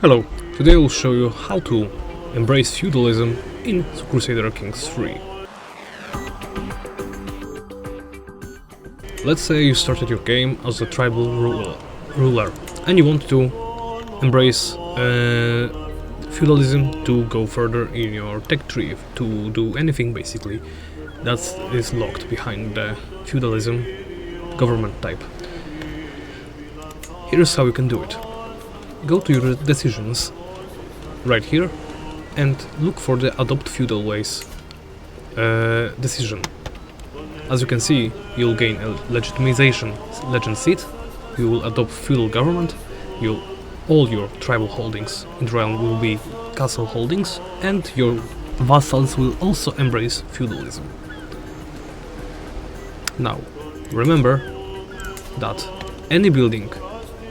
Hello, today I will show you how to embrace feudalism in Crusader Kings III. Let's say you started your game as a tribal ruler and you want to embrace feudalism to go further in your tech tree, to do anything basically that is locked behind the feudalism government type. Here's how you can do it. Go to your decisions right here and look for the adopt feudal ways decision. As you can see, you'll gain a legitimization legend seat, you will adopt feudal government, all your tribal holdings in the realm will be castle holdings, and your vassals will also embrace feudalism. Now, remember that any building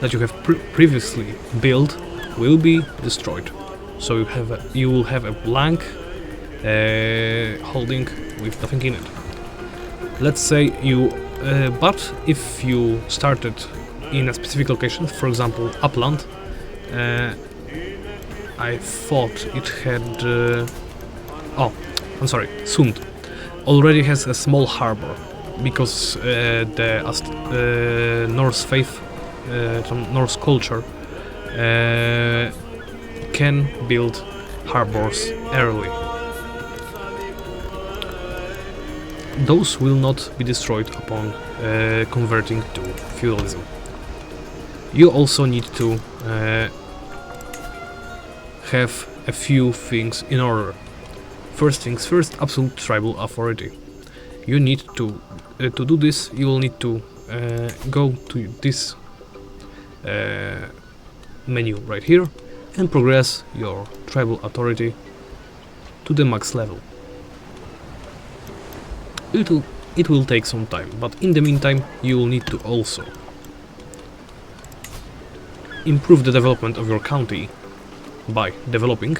that you have previously built will be destroyed. So you will have a blank holding with nothing in it. Let's say but if you started in a specific location, for example upland, I thought it had Sund already has a small harbor because the Norse faith, Norse culture can build harbors early. Those will not be destroyed upon converting to feudalism. You also need to have a few things in order. First things first, absolute tribal authority. You need to do this, you will need to go to this menu right here and progress your tribal authority to the max level. It will take some time, but in the meantime you will need to also improve the development of your county by developing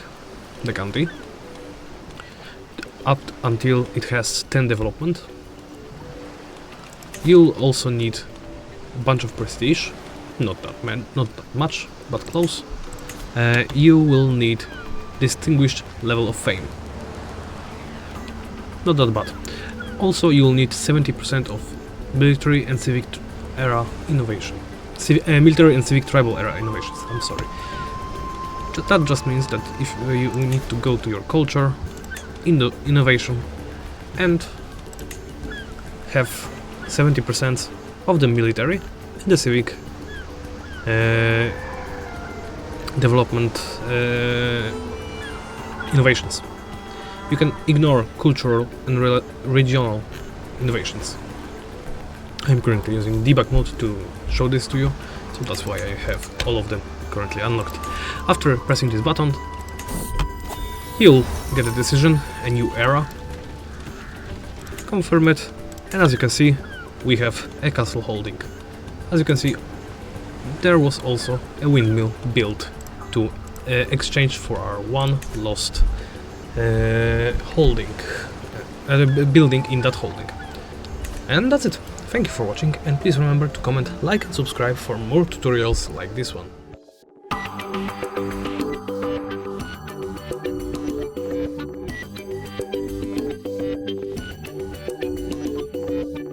the county up until it has 10 development. You'll also need a bunch of prestige, not that much, but close. You will need distinguished level of fame, not that bad. Also, you will need 70% of military and civic era innovation. Military and civic tribal era innovations, I'm sorry. That just means that if you need to go to your culture, in the innovation, and have 70% of the military and the civic development innovations. You can ignore cultural and regional innovations. I'm currently using debug mode to show this to you, so that's why I have all of them currently unlocked. After pressing this button, you'll get a decision, a new era, confirm it, and as you can see, we have a castle holding. As you can see, there was also a windmill built to exchange for our one lost building in that holding. And that's it. Thank you for watching, and please remember to comment, like and subscribe for more tutorials like this one.